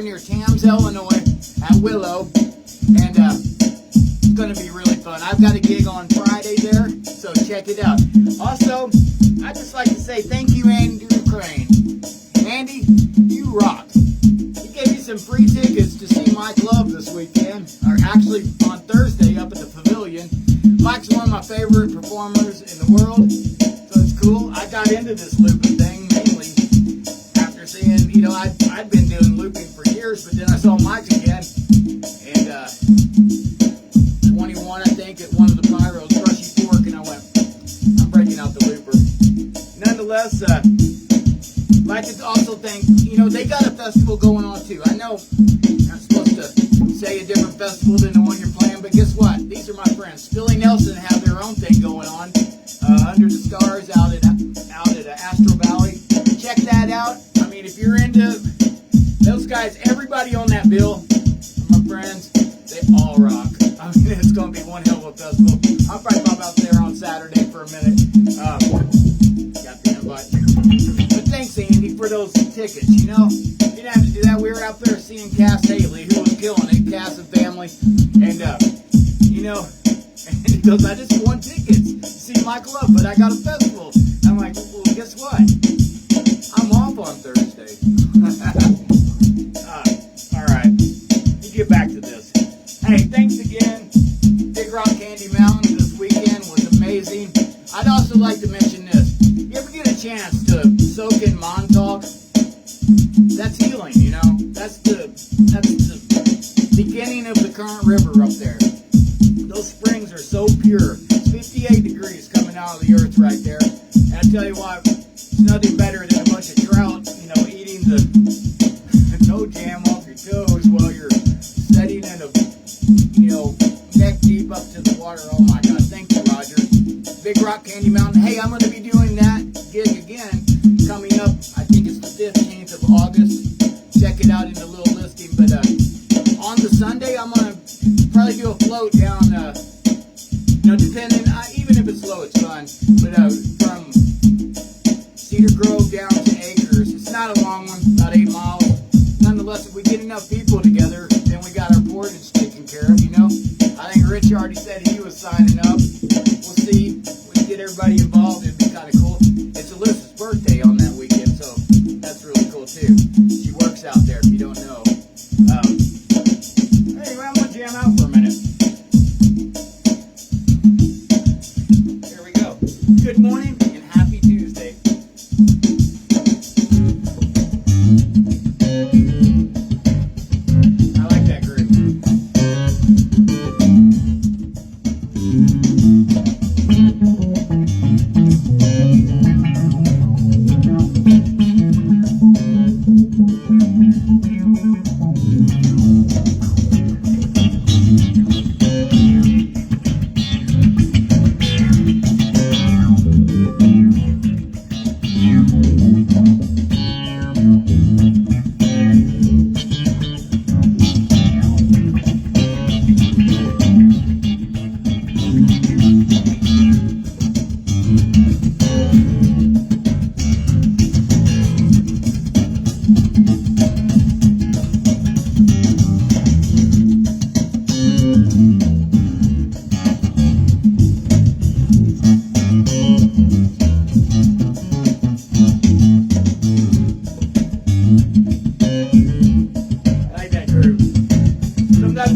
Near Tamms, Illinois, at Willow, and it's going to be really fun. I've got a gig on Friday there, so check it out. Also, I'd just like to say thank you, Andy Ukraine. Andy, you rock. He gave me some free tickets to see Mike Love this weekend, or actually on Thursday up at the Pavilion. Mike's one of my favorite performers in the world, so it's cool. I got into this looping thing mainly after seeing, I'd been doing looping for years, but then I saw Mike again, and 21, I think, at one of the pyros, Brushy Fork, and I went, I'm breaking out the looper. Nonetheless, I'd like to also thank, they got a festival going on too. I know I'm supposed to say a different festival than the one you're playing, but guess what? These are my friends. Billy Nelson have their own thing going on, Under the Stars out at Astro Valley. Check that out. I mean, if you're into those guys, everybody on that bill, my friends, they all rock. I mean, it's going to be one hell of a festival. I'll probably pop out there on Saturday for a minute. Got the invite. But thanks, Andy, for those tickets. You didn't have to do that. We were out there seeing Cass Haley, who was killing it, Cass and family. And, and he goes, I just won tickets to see Michael Love, but I got a festival. I'm like, well, guess what? I'm off on Thursday. All right. You get back to this. Hey, thanks again. Big Rock Candy Mountain this weekend was amazing. I'd also like to mention this. You ever get a chance to soak in Montauk? That's healing, That's the beginning of the current river up there. Those springs are so pure. It's 58 degrees coming out of the earth right there. And I tell you what, it's nothing better than a bunch of trout, eating the toe jam off your toes while you're sitting in a, neck deep up to the water. Oh my God, thank you, Roger. Big Rock Candy Mountain. Hey, I'm going to be doing that gig again coming up. I think it's the 15th of August. Check it out in the little listing. But on the Sunday, I'm going to probably do a float down, depending, even if it's low, it's fun. But from Cedar Grove down to Acres. It's not a long one, about 8 miles. Nonetheless, if we get enough people together, then we got our portage taken care of, I think Rich already said he was signing up. We'll see. We can get everybody involved. It'd be kind of cool. It's Alyssa's birthday on that weekend, so that's really cool too. She works out there, if you don't know. Anyway, I'm going to jam out for a minute. Here we go. Good morning and happy Tuesday. I like that groove.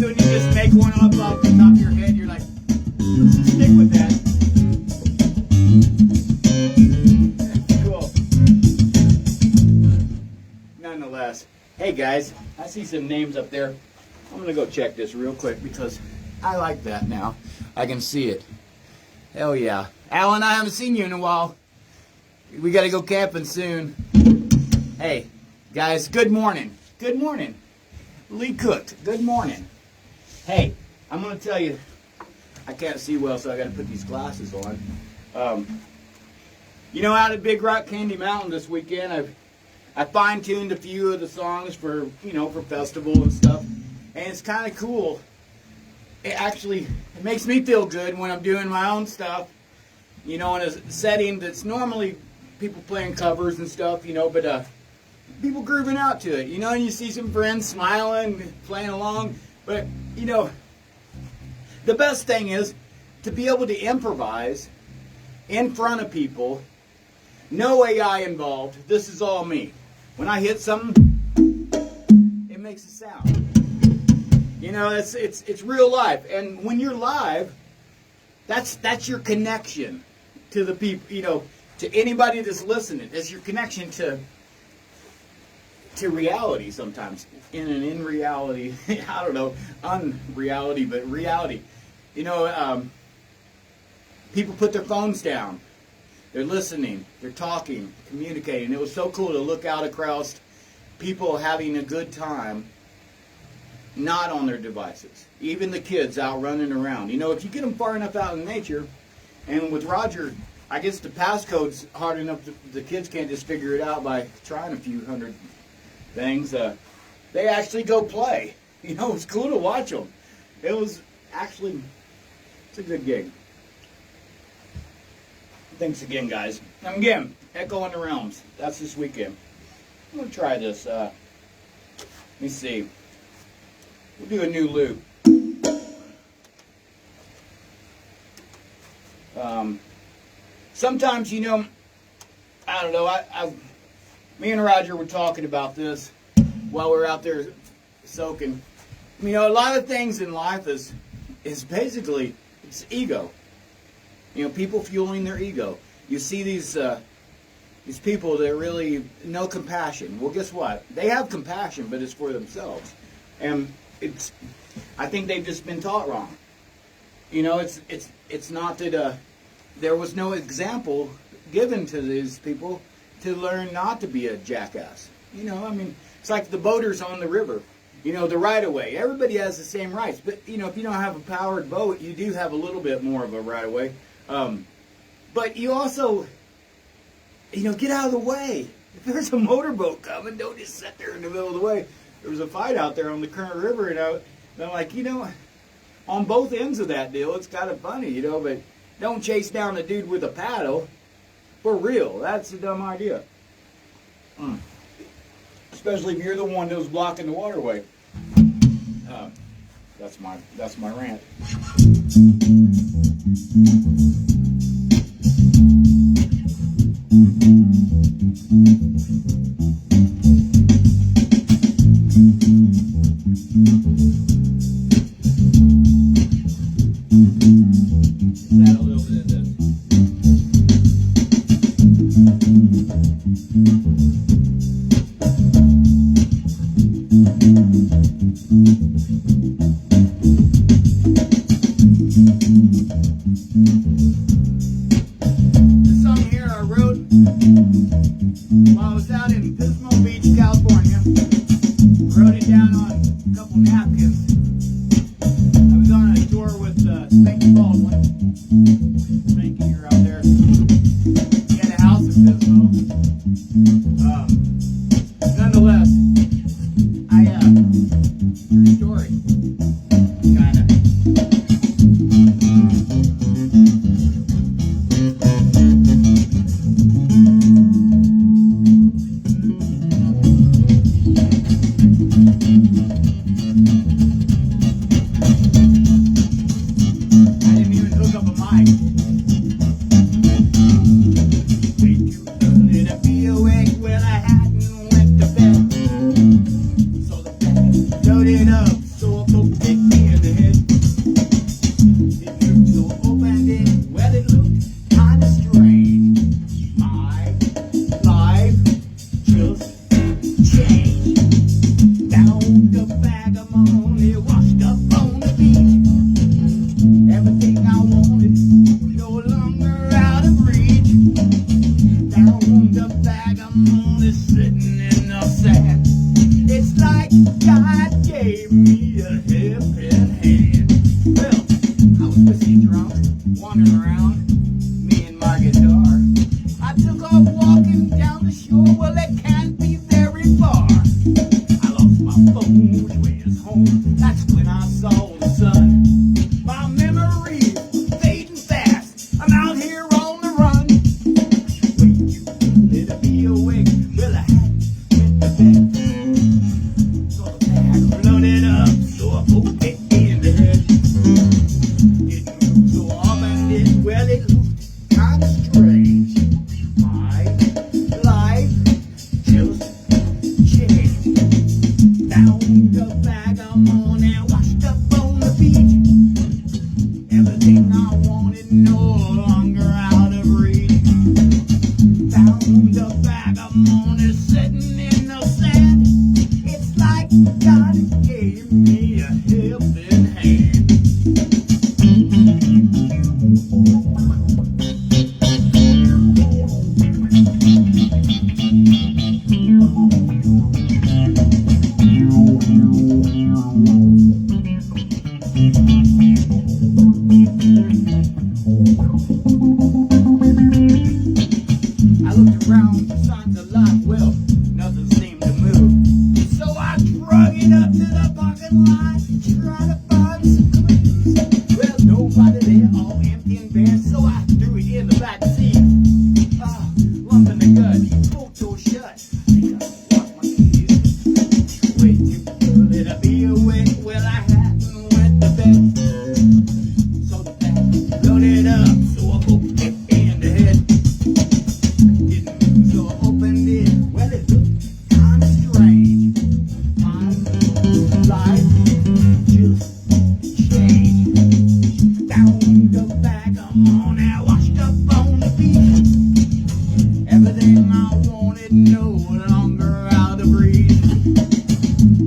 soon you just make one up off the top of your head, you're like, let's stick with that. Cool. Nonetheless, hey guys, I see some names up there. I'm gonna go check this real quick because I like that now. I can see it. Hell yeah. Alan, I haven't seen you in a while. We gotta go camping soon. Hey, guys, good morning. Good morning. Lee Cook, good morning. Hey, I'm gonna tell you, I can't see well, so I gotta put these glasses on. You know, out at Big Rock Candy Mountain this weekend, I fine-tuned a few of the songs for, you know, for festival and stuff. And it's kind of cool. It makes me feel good when I'm doing my own stuff, you know, in a setting that's normally people playing covers and stuff, you know, but people grooving out to it, you know, and you see some friends smiling, playing along. But, you know, the best thing is to be able to improvise in front of people. No AI involved. This is all me. When I hit something, it makes a sound. You know, it's real life. And when you're live, that's your connection to the people, you know, to anybody that's listening. It's your connection to reality sometimes. In reality, I don't know, unreality, but reality. You know, people put their phones down. They're listening, they're talking, communicating. It was so cool to look out across people having a good time, not on their devices. Even the kids out running around. You know, if you get them far enough out in nature, and with Roger, I guess the passcode's hard enough the kids can't just figure it out by trying a few hundred things. They actually go play. You know, it's cool to watch them. It's a good gig. Thanks again, guys. And again, Echo in the Realms. That's this weekend. I'm going to try this. Let me see. We'll do a new loop. Sometimes, you know, I don't know, me and Roger were talking about this while we were out there soaking. You know, a lot of things in life is basically, it's ego. You know, people fueling their ego. You see these people that really no compassion. Well, guess what? They have compassion, but it's for themselves. And I think they've just been taught wrong. You know, it's not that there was no example given to these people to learn not to be a jackass. You know, I mean, it's like the boaters on the river. You know, the right-of-way. Everybody has the same rights. But, you know, if you don't have a powered boat, you do have a little bit more of a right-of-way. But you also, you know, get out of the way. If there's a motorboat coming, don't just sit there in the middle of the way. There was a fight out there on the Current River, and I'm like, you know, on both ends of that deal, it's kind of funny, you know, but don't chase down the dude with a paddle. For real, that's a dumb idea. Especially if you're the one that was blocking the waterway. That's my rant. Add a little bit of this. saw the sun. My memory fading fast. I'm out here on the run. Wait, you better be awake. Well, I had went to bed. So the bag floated up, so I poked it in the head. Didn't move so often, did well, it looked kind of strange. My life just changed. Down the bag I'm on and washed up on the beach. Everything I wanted no longer out of reach. Down the bag I'm on is sitting in the sand. It's like God gave me a helping hand. I looked around for signs of life, well, nothing seemed to move. So I drug it up to the parking lot, tried to find some clues. Well, nobody there, all empty and bare, so I threw it in the back seat. Lump in the gut, bolt door shut. I think I lost my keys. Wait, you better be awake. Well, I hadn't went to bed. So the bag loaded up, so I poked it in the head. So I opened it, well it looked kind of strange. My life just changed. Down the bag I'm on and washed up on the beach. Everything I wanted no longer out of reach.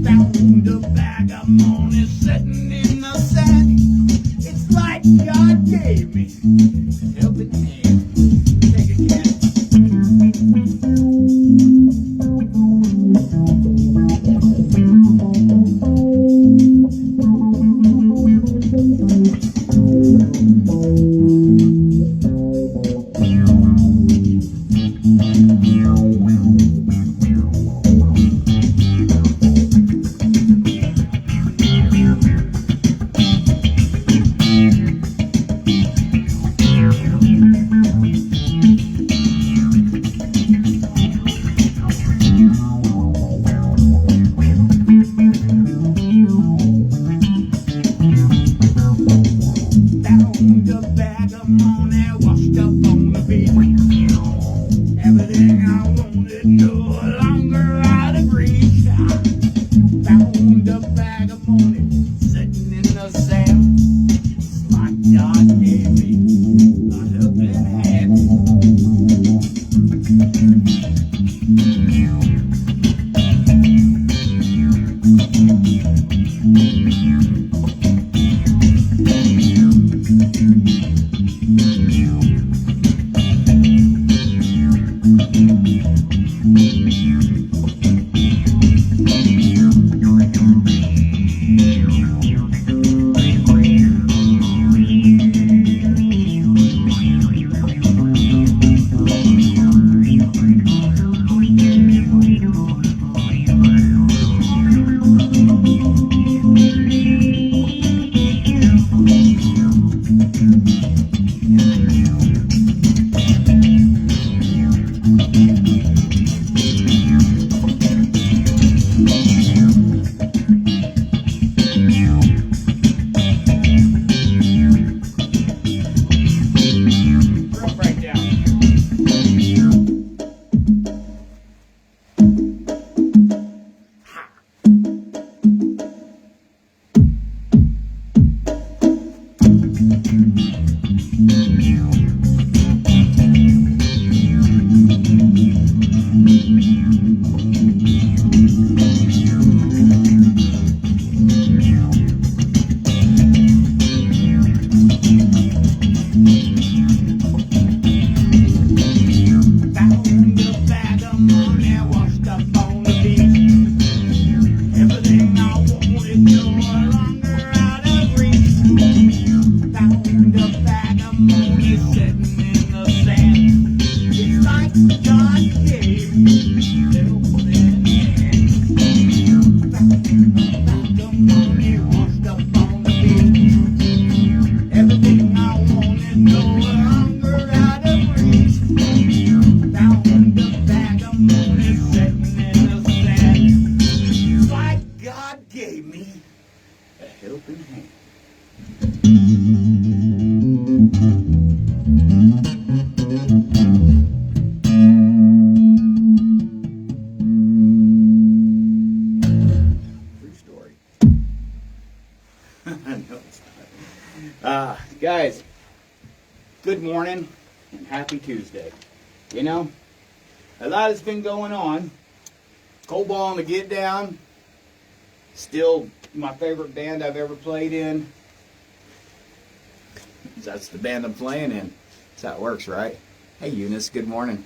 Down the bag I'm on is sitting in the sand. True story. I know it's not. Guys, good morning and happy Tuesday. You know, a lot has been going on. Cold Ball and the Get Down, still my favorite band I've ever played in. That's the band I'm playing in. That's how it works, right? Hey Eunice, good morning.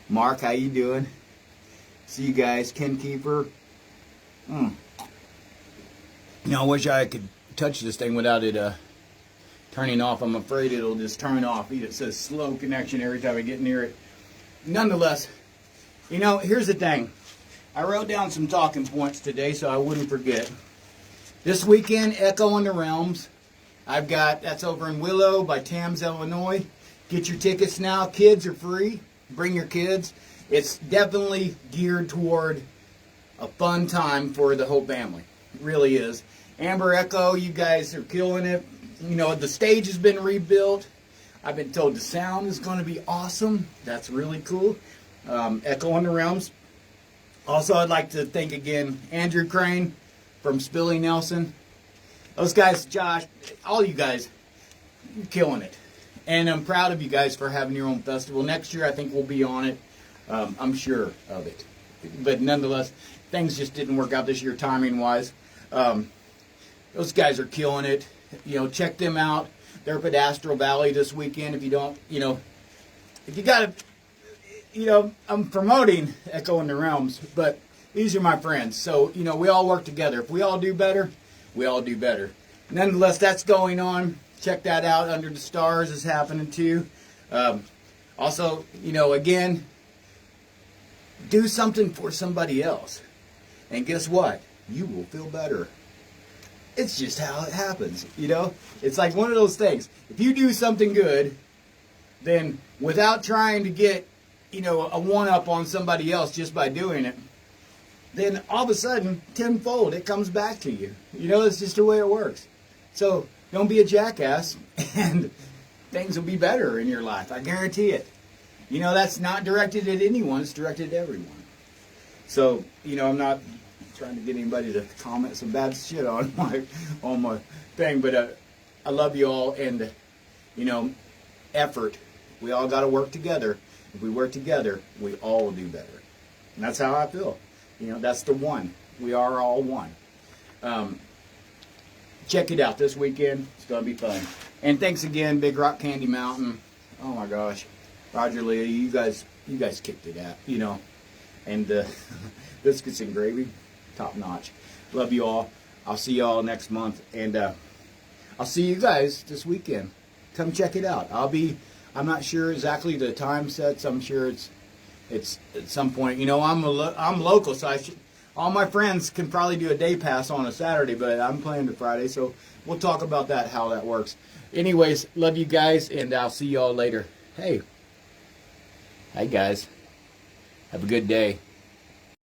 Mark, how you doing? See you guys. Ken Keeper. You know, I wish I could touch this thing without it turning off. I'm afraid it'll just turn off. It says slow connection every time I get near it. Nonetheless, you know, here's the thing. I wrote down some talking points today so I wouldn't forget. This weekend, Echo in the Realms. That's over in Willow by Tamms, Illinois. Get your tickets now. Kids are free. Bring your kids. It's definitely geared toward a fun time for the whole family. It really is. Amber Echo, you guys are killing it. You know, the stage has been rebuilt. I've been told the sound is going to be awesome. That's really cool. Echo in the Realms. Also, I'd like to thank again Andrew Crane from Spilly Nelson. Those guys, Josh, all you guys, you're killing it. And I'm proud of you guys for having your own festival. Next year, I think we'll be on it. I'm sure of it. But nonetheless, things just didn't work out this year timing-wise. Those guys are killing it. You know, check them out. They're up at Astral Valley this weekend. If you don't, you know, if you got to, you know, I'm promoting Echo in the Realms, but these are my friends. So, you know, we all work together. If we all do better, we all do better. Nonetheless, that's going on. Check that out. Under the Stars is happening too. Also, you know, again, do something for somebody else. And guess what? You will feel better. It's just how it happens, you know? It's like one of those things. If you do something good, then without trying to get, you know, a one-up on somebody else just by doing it, then all of a sudden, tenfold, it comes back to you. You know, it's just the way it works. So don't be a jackass, and things will be better in your life. I guarantee it. You know, that's not directed at anyone. It's directed at everyone. So, you know, I'm not trying to get anybody to comment some bad shit on my thing, but I love you all, and, you know, effort. We all got to work together. If we work together, we all will do better. And that's how I feel. You know, that's the one. We are all one. Check it out this weekend. It's going to be fun. And thanks again, Big Rock Candy Mountain. Oh my gosh. Roger Lee, you guys kicked it out, you know. And biscuits and gravy, top notch. Love you all. I'll see you all next month. And I'll see you guys this weekend. Come check it out. I'm not sure exactly the time sets. I'm sure it's at some point. You know, I'm local, so all my friends can probably do a day pass on a Saturday, but I'm playing the Friday, so we'll talk about that, how that works. Anyways, love you guys, and I'll see you all later. Hey guys, have a good day.